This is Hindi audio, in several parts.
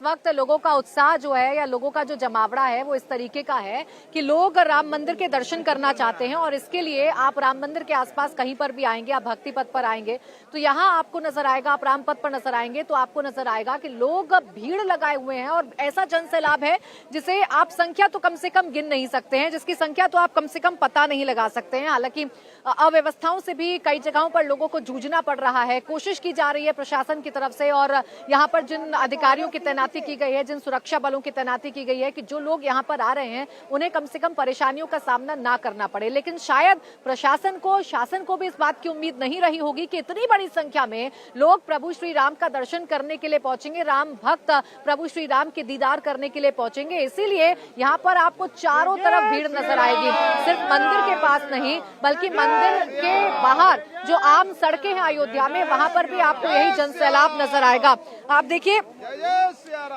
वक्त लोगों का उत्साह जो है या लोगों का जो जमावड़ा है वो इस तरीके का है कि लोग राम मंदिर के दर्शन करना चाहते हैं और इसके लिए आप राम मंदिर के आसपास कहीं पर भी आएंगे, आप भक्ति पथ पर आएंगे तो यहाँ आपको नजर आएगा, आप राम पथ पर नजर आएंगे तो आपको नजर आएगा कि लोग भीड़ लगाए हुए हैं और ऐसा जन सैलाब है जिसे आप संख्या तो कम से कम गिन नहीं सकते हैं, जिसकी संख्या तो आप कम से कम पता नहीं लगा सकते हैं। हालांकि अव्यवस्थाओं से भी कई जगहों पर लोगों को जूझना पड़ रहा है, कोशिश की जा रही है प्रशासन की तरफ से और यहाँ पर जिन अधिकारियों की तैनाती की गई है, जिन सुरक्षा बलों की तैनाती की गई है कि जो लोग यहाँ पर आ रहे हैं उन्हें कम से कम परेशानियों का सामना ना करना पड़े। लेकिन शायद प्रशासन को, शासन को भी इस बात की उम्मीद नहीं रही होगी कि इतनी बड़ी संख्या में लोग प्रभु श्री राम का दर्शन करने के लिए पहुंचेंगे, राम भक्त प्रभु श्री राम के दीदार करने के लिए पहुंचेंगे। इसीलिए यहाँ पर आपको चारों तरफ भीड़ नजर आएगी, सिर्फ मंदिर के पास नहीं बल्कि मंदिर के बाहर जो आम सड़कें हैं अयोध्या में, वहां पर भी आपको यही जनसैलाब नजर आएगा। आप देखिए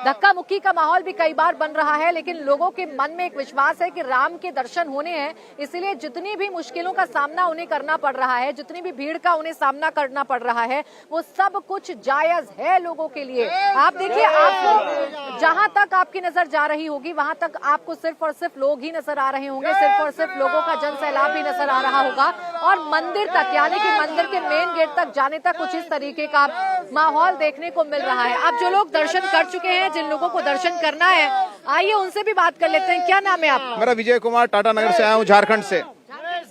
धक्का मुक्की का माहौल भी कई बार बन रहा है, लेकिन लोगों के मन में एक विश्वास है कि राम के दर्शन होने हैं, इसलिए जितनी भी मुश्किलों का सामना उन्हें करना पड़ रहा है, जितनी भी भीड़ का उन्हें सामना करना पड़ रहा है, वो सब कुछ जायज है लोगों के लिए। आप देखिए, आपको जहां तक आपकी नजर जा रही होगी वहां तक आपको सिर्फ और सिर्फ लोग ही नजर आ रहे होंगे, सिर्फ और सिर्फ लोगों का जन सैलाब भी नजर आ रहा होगा और मंदिर तक यानी कि मंदिर के मेन गेट तक जाने तक कुछ इस तरीके का माहौल देखने को मिल रहा है। अब जो लोग दर्शन कर चुके हैं, जिन लोगों को दर्शन करना है, आइए उनसे भी बात कर लेते हैं। क्या नाम है आपका? मेरा विजय कुमार, टाटा नगर से आया हूँ, झारखंड से।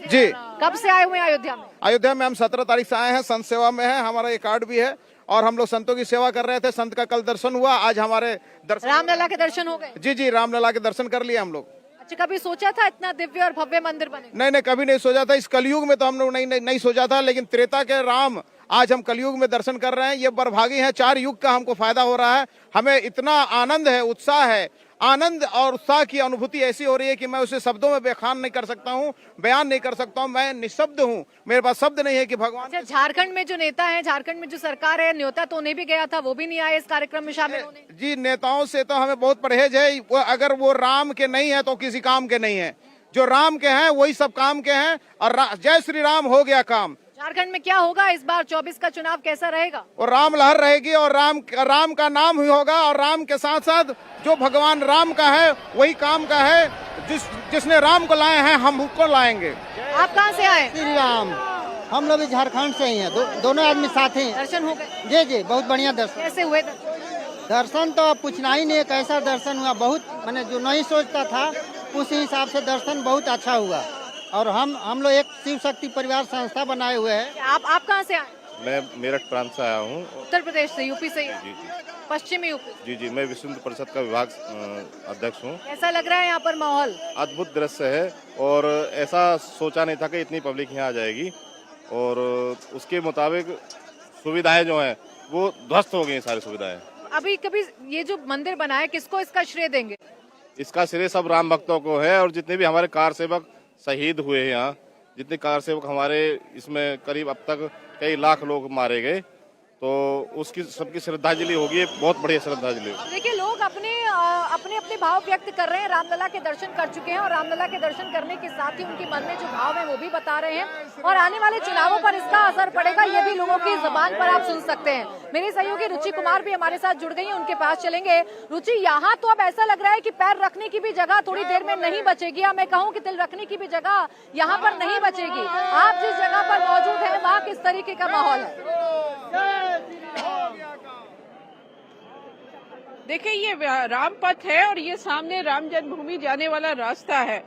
जी। कब से आए हुए हैं अयोध्या में? अयोध्या में हम 17 तारीख से आए हैं, संत सेवा में है, हमारा ये कार्ड भी है और हम लोग संतों की सेवा कर रहे थे। संत का कल दर्शन हुआ, आज हमारे दर्शन, रामलला के दर्शन हो गए? जी जी, रामलला के दर्शन कर लिए हम लोग। अच्छा, कभी सोचा था इतना दिव्य और भव्य मंदिर बने? नहीं, कभी नहीं सोचा था। इस कलयुग में तो हम लोग नहीं सोचा था, लेकिन त्रेता के राम आज हम कलयुग में दर्शन कर रहे हैं। ये बरभागी है, 4 युग का हमको फायदा हो रहा है। हमें इतना आनंद है, उत्साह है, आनंद और उत्साह की अनुभूति ऐसी हो रही है कि मैं उसे शब्दों में बयान नहीं कर सकता हूँ, बयान नहीं कर सकता हूँ। मैं निशब्द हूँ, मेरे पास शब्द नहीं है कि भगवान। अच्छा, झारखंड में जो नेता है, झारखंड में जो सरकार है, न्योता तो उन्हें भी गया था, वो भी नहीं आए इस कार्यक्रम में शामिल होने? जी, नेताओं से तो हमें बहुत परहेज है। अगर वो राम के नहीं है तो किसी काम के नहीं है। जो राम के हैं वही सब काम के हैं और जय श्री राम हो गया काम। झारखंड में क्या होगा इस बार 24 का चुनाव, कैसा रहेगा? और राम लहर रहेगी और राम का नाम ही होगा और राम के साथ साथ जो भगवान राम का है वही काम का है। जिसने राम को लाए हैं हम उसको लाएंगे। आप कहाँ से आए? श्री राम। हम लोग झारखंड से ही हैं, दोनों आदमी साथ हैं। दर्शन हो गए? जी जी, बहुत बढ़िया दर्शन। कैसे हुए दर्शन? तो पूछना ही नहीं है कैसा दर्शन हुआ। बहुत मैंने जो नहीं सोचता था उस हिसाब से दर्शन बहुत अच्छा हुआ। और हम लोग एक शिव शक्ति परिवार संस्था बनाए हुए हैं। आप कहाँ से आए? मैं मेरठ प्रांत से आया हूँ। उत्तर प्रदेश से? यूपी से? जी जी, पश्चिमी यूपी? जी जी, मैं विश्व हिंदू परिषद का विभाग अध्यक्ष हूँ। कैसा लग रहा है यहाँ पर माहौल? अद्भुत दृश्य है और ऐसा सोचा नहीं था कि इतनी पब्लिक यहाँ आ जाएगी और उसके मुताबिक सुविधाएं जो हैं वो ध्वस्त हो गई, सारी सुविधाएं। अभी कभी ये जो मंदिर बना है, किसको इसका श्रेय देंगे? इसका श्रेय सब राम भक्तों को है और जितने भी हमारे कार सेवक शहीद हुए हैं यहाँ, जितने कार सेवक हमारे, इसमें करीब अब तक कई लाख लोग मारे गए, तो उसकी सबकी श्रद्धांजलि होगी। बहुत बढ़िया श्रद्धांजलि। देखिए, लोग अपने भाव व्यक्त कर रहे हैं, रामलला के दर्शन कर चुके हैं और रामलला के दर्शन करने के साथ ही उनके मन में जो भाव है वो भी बता रहे हैं और आने वाले चुनावों पर इसका असर पड़ेगा, ये भी लोगों की जुबान पर आप सुन सकते हैं। मेरी सहयोगी रुचि कुमार भी हमारे साथ जुड़ गई है, उनके पास चलेंगे। रुचि, यहाँ तो अब ऐसा लग रहा है कि पैर रखने की भी जगह थोड़ी देर में नहीं बचेगी, या मैं कहूँ कि तिल रखने की भी जगह यहाँ पर नहीं बचेगी। आप जिस जगह पर मौजूद है वहाँ किस तरीके का माहौल है? देखिए, ये राम पथ है और ये सामने राम जन्मभूमि जाने वाला रास्ता है,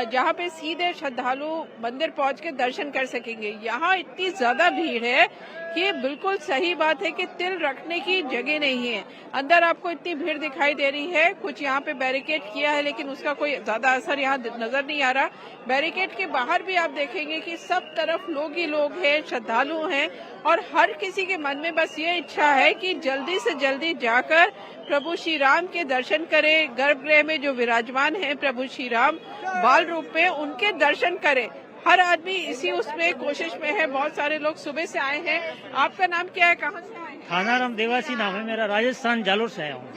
जहाँ पे सीधे श्रद्धालु मंदिर पहुँच के दर्शन कर सकेंगे। यहाँ इतनी ज्यादा भीड़ है कि बिल्कुल सही बात है कि तिल रखने की जगह नहीं है। अंदर आपको इतनी भीड़ दिखाई दे रही है, कुछ यहाँ पे बैरिकेड किया है लेकिन उसका कोई ज्यादा असर यहाँ नजर नहीं आ रहा। बैरिकेड के बाहर भी आप देखेंगे कि सब तरफ लोग ही लोग हैं, श्रद्धालु हैं और हर किसी के मन में बस ये इच्छा है कि जल्दी से जल्दी जाकर प्रभु श्री राम के दर्शन करें। गर्भगृह में जो विराजमान है प्रभु श्री राम बाल रूप में, उनके दर्शन करें। हर आदमी इसी उसमें कोशिश में है। बहुत सारे लोग सुबह से आए हैं। आपका नाम क्या है, कहाँ से आए? थाना राम देवासी नाम है मेरा, राजस्थान जालोर से आया हूँ।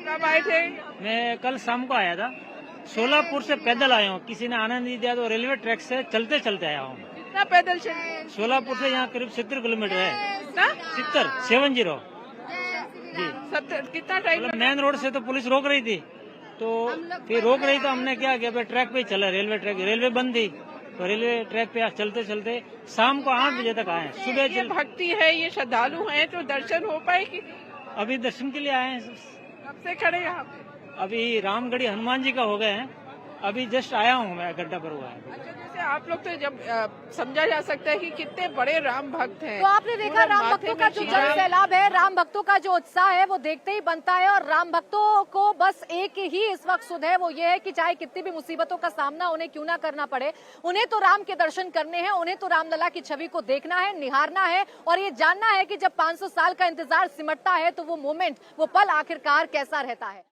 कब आए थे? मैं कल शाम को आया था। सोलापुर से पैदल आया हूँ, किसी ने आना नहीं दिया तो रेलवे ट्रैक से चलते चलते आया हूँ। कितना पैदल चले? सोलापुर से यहाँ करीब 70 किलोमीटर है। कितना? 70 जी। 70 कितना टाइम? मतलब मेन रोड से तो पुलिस रोक रही थी, तो फिर रोक रही तो हमने क्या किया, ट्रैक पे ही चला, रेलवे ट्रैक, रेलवे बंद थी तो रेलवे ट्रैक पे चलते चलते शाम को 8 बजे तक आए। सुबह ये भक्ति है, ये श्रद्धालु हैं, तो दर्शन हो पाए कि अभी दर्शन के लिए आए हैं। कब से खड़े यहाँ पे? अभी रामगढ़ी हनुमान जी का हो गए हैं, अभी जस्ट आया हूँ मैं, घंटा पर हुआ है। अच्छा, जैसे आप लोग तो जब समझा जा सकता है कि कितने बड़े राम भक्त हैं। तो आपने देखा पूरा राम माथे भक्तों में का जो शीरा- जन सैलाब है, राम भक्तों का जो उत्साह है वो देखते ही बनता है। और राम भक्तों को बस एक ही इस वक्त सुध है, वो ये है कि चाहे कितनी भी मुसीबतों का सामना उन्हें क्यों ना करना पड़े, उन्हें तो राम के दर्शन करने हैं, उन्हें तो रामलला की छवि को देखना है, निहारना है और ये जानना है कि जब 500 साल का इंतजार सिमटता है तो वो मोमेंट, वो पल आखिरकार कैसा रहता है।